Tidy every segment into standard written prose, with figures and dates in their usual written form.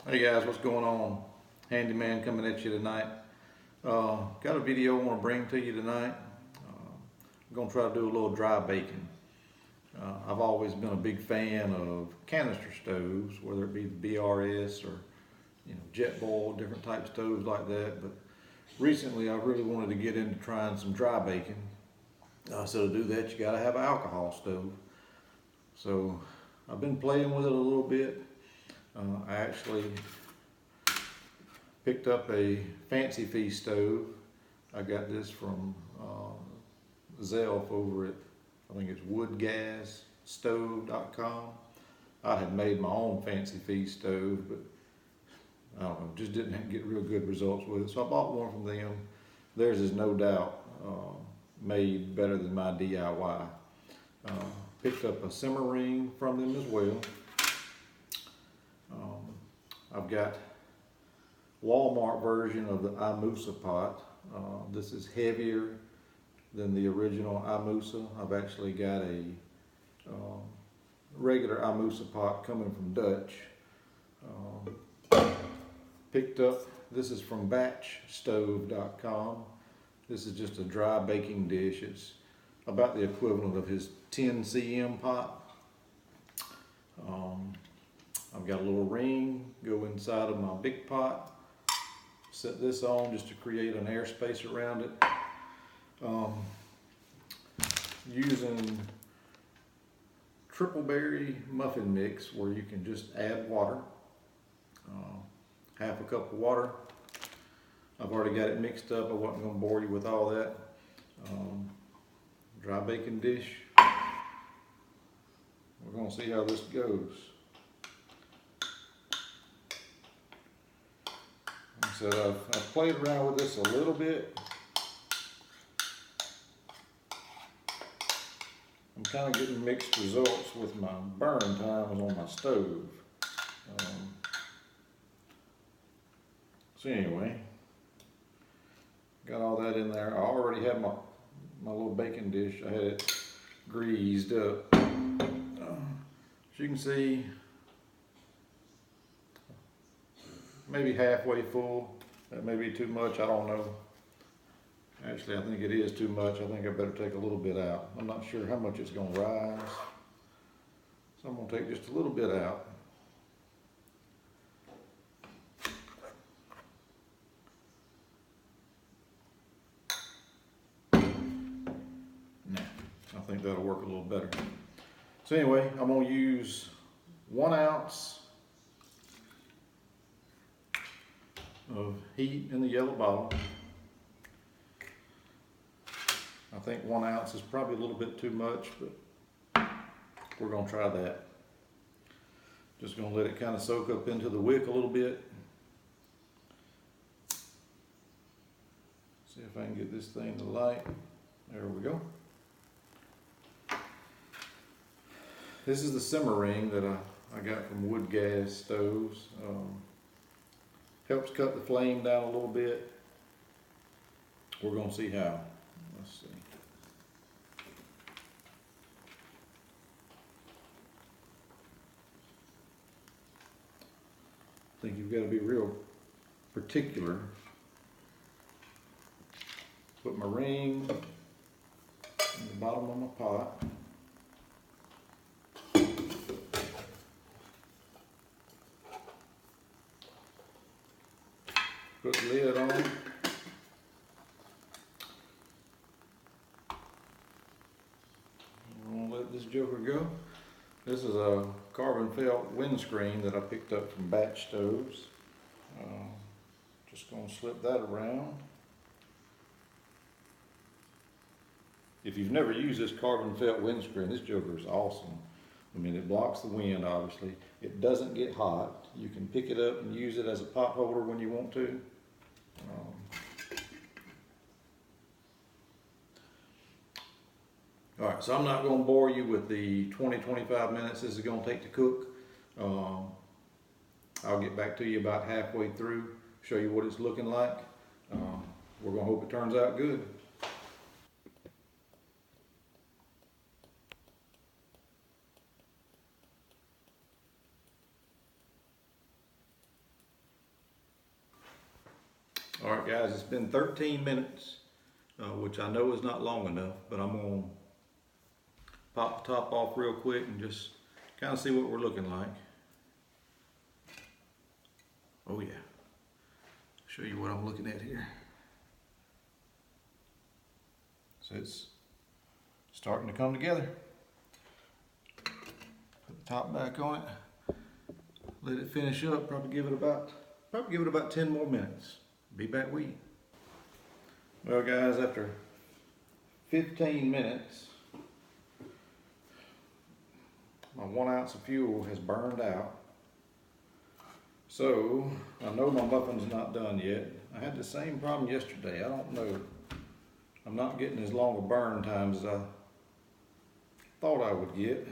Hey guys, what's going on? Handyman coming at you tonight. Got a video I want to bring to you tonight. I'm going to try to do a little dry baking. I've always been a big fan of canister stoves, whether it be the BRS or Jetboil, different type stoves like that. But recently I really wanted to get into trying some dry baking. So to do that, you got to have an alcohol stove. So I've been playing with it a little bit. I actually picked up a Fancy Feast stove. I got this from Zelf over at, I think it's woodgasstove.com. I had made my own Fancy Feast stove, but I don't know, just didn't get real good results with it. So I bought one from them. Theirs is no doubt made better than my DIY. Picked up a simmer ring from them as well. I've got Walmart version of the iMusa pot. This is heavier than the original iMusa. I've actually got a regular iMusa pot coming from Dutch. Picked up, this is from batchstove.com. This is just a dry baking dish. It's about the equivalent of his 10 cm pot. I've got a little ring go inside of my big pot. Set this on just to create an airspace around it. Using triple berry muffin mix, where you can just add water, half a cup of water. I've already got it mixed up. I wasn't going to bore you with all that. Dry baking dish. We're going to see how this goes. So I've played around with this a little bit. I'm kind of getting mixed results with my burn times on my stove. So anyway, got all that in there. I already have my little baking dish. I had it greased up. As you can see, maybe halfway full. That may be too much, I don't know. Actually, I think it is too much. I think I better take a little bit out. I'm not sure how much it's going to rise. So I'm going to take just a little bit out. Nah, I think that'll work a little better. So anyway, I'm going to use 1 ounce of heat in the yellow bottle. I think 1 ounce is probably a little bit too much, but we're going to try that. Just going to let it kind of soak up into the wick a little bit. See if I can get this thing to light. There we go. This is the simmer ring that I got from Wood Gas Stoves. Helps cut the flame down a little bit. We're going to see how. Let's see. I think you've got to be real particular. Put my ring in the bottom of my pot. Put the lid on. I'm gonna let this joker go. This is a carbon felt windscreen that I picked up from Batch Stoves. Just gonna slip that around. If you've never used this carbon felt windscreen, this joker is awesome. I mean, it blocks the wind, obviously. It doesn't get hot. You can pick it up and use it as a pot holder when you want to. All right, so I'm not going to bore you with the 20-25 minutes this is going to take to cook. I'll get back to you about halfway through, show you what it's looking like. We're going to hope it turns out good. All right, guys, it's been 13 minutes, which I know is not long enough, but I'm gonna pop the top off real quick and just kind of see what we're looking like. Oh yeah, show you what I'm looking at here. So it's starting to come together. Put the top back on it, let it finish up, probably give it about 10 more minutes. Be back with you. Well guys, after 15 minutes, my 1 ounce of fuel has burned out. So, I know my muffin's not done yet. I had the same problem yesterday. I don't know. I'm not getting as long a burn time as I thought I would get.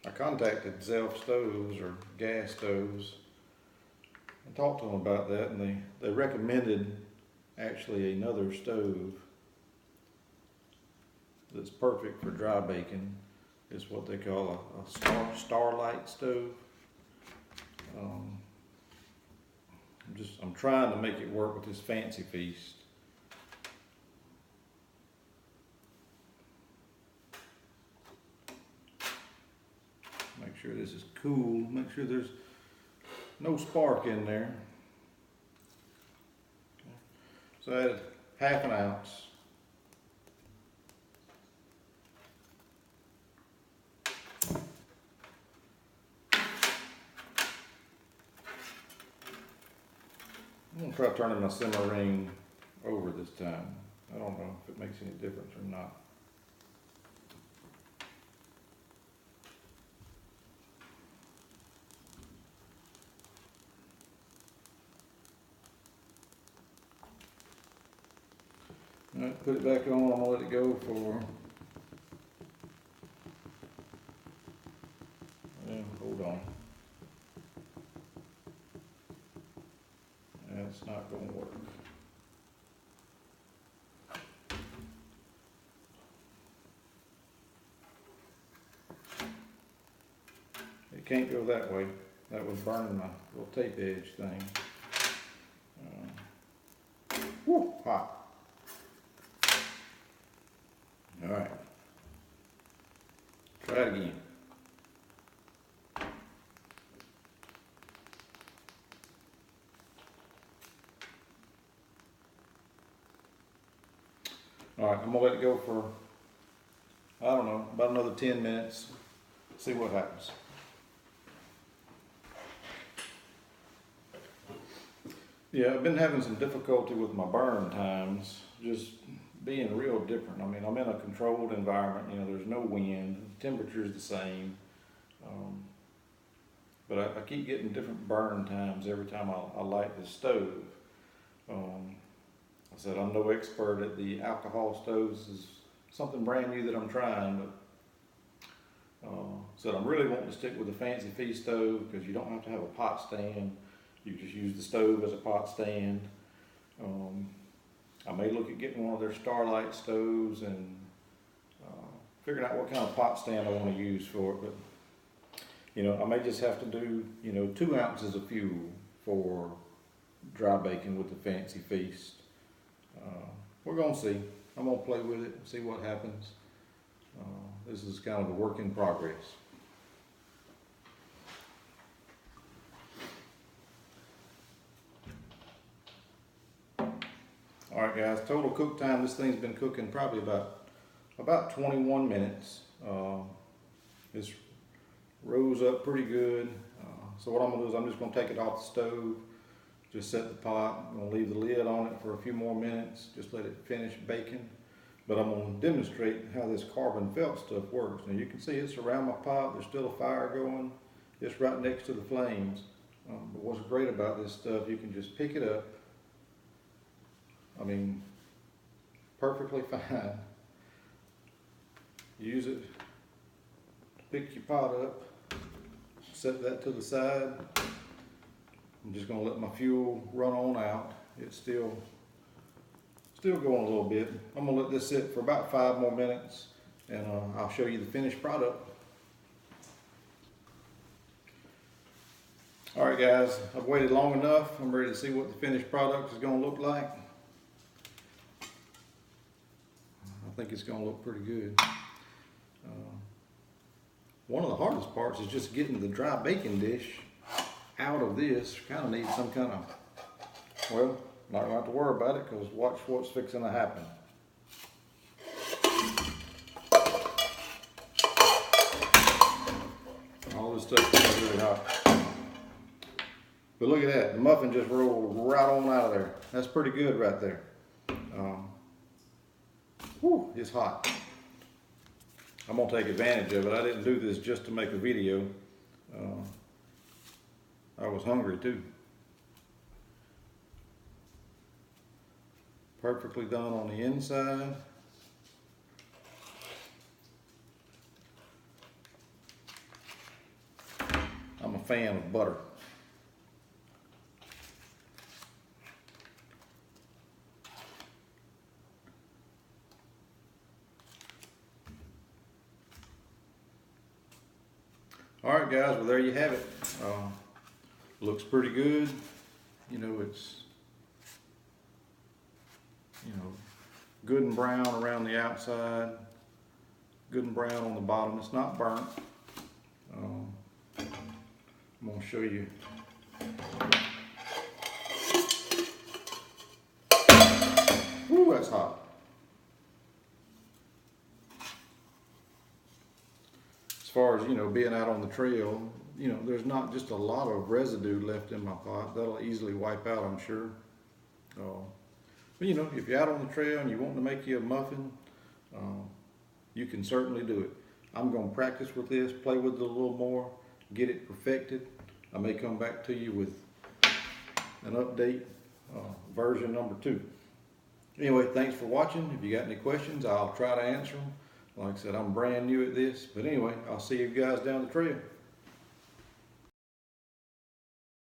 I contacted Zelf Stoves or gas stoves and talked to them about that, and they recommended actually another stove that's perfect for dry baking. It's what they call a Starlight stove. I'm trying to make it work with this Fancy Feast. Make sure this is cool. Make sure there's no spark in there. So I added ½ ounce. I'm gonna try turning my simmer ring over this time. I don't know if it makes any difference or not. All right, put it back on. I'm gonna let it go for. Hold on. That's not going to work. It can't go that way. That was burning my little tape edge thing. Woo, hot. All right. Try it again. All right, I'm gonna let it go for, I don't know, about another 10 minutes. See what happens. Yeah, I've been having some difficulty with my burn times, just being real different. I mean, I'm in a controlled environment, you know, there's no wind, the temperature's the same. But I keep getting different burn times every time I light the stove. I said I'm no expert at the alcohol stoves. This is something brand new that I'm trying, but said I'm really wanting to stick with the Fancy Feast stove because you don't have to have a pot stand. You just use the stove as a pot stand. I may look at getting one of their Starlight stoves and figuring out what kind of pot stand I want to use for it. But you know, I may just have to do, you know, 2 ounces of fuel for dry baking with the Fancy Feast. We're gonna see. I'm gonna play with it, see what happens. This is kind of a work in progress. All right, guys. Total cook time. This thing's been cooking probably about 21 minutes. It's rose up pretty good. So what I'm gonna do is I'm just gonna take it off the stove. Just set the pot. I'm gonna leave the lid on it for a few more minutes. Just let it finish baking. But I'm gonna demonstrate how this carbon felt stuff works. Now you can see it's around my pot. There's still a fire going. It's right next to the flames. But what's great about this stuff, you can just pick it up. I mean, perfectly fine. Use it to pick your pot up. Set that to the side. I'm just gonna let my fuel run on out. It's still going a little bit. I'm gonna let this sit for about 5 more minutes and I'll show you the finished product. All right, guys, I've waited long enough. I'm ready to see what the finished product is going to look like. I think it's going to look pretty good. One of the hardest parts is just getting the dry baking dish out of this. Kind of need some kind of, well, not going to have to worry about it because watch what's fixing to happen. All this stuff is really hot. But look at that, the muffin just rolled right on out of there. That's pretty good right there. Whew, it's hot. I'm gonna take advantage of it. I didn't do this just to make a video. I was hungry too. Perfectly done on the inside. I'm a fan of butter. All right, guys, well, there you have it. Looks pretty good. You know, it's, good and brown around the outside, good and brown on the bottom. It's not burnt. I'm gonna show you. Ooh, that's hot. As far as, being out on the trail, there's not just a lot of residue left in my pot. That'll easily wipe out, I'm sure. But if you're out on the trail and you want to make you a muffin, you can certainly do it. I'm going to practice with this, play with it a little more, get it perfected. I may come back to you with an update, version number 2. Anyway, thanks for watching. If you got any questions, I'll try to answer them. Like I said, I'm brand new at this. But anyway, I'll see you guys down the trail.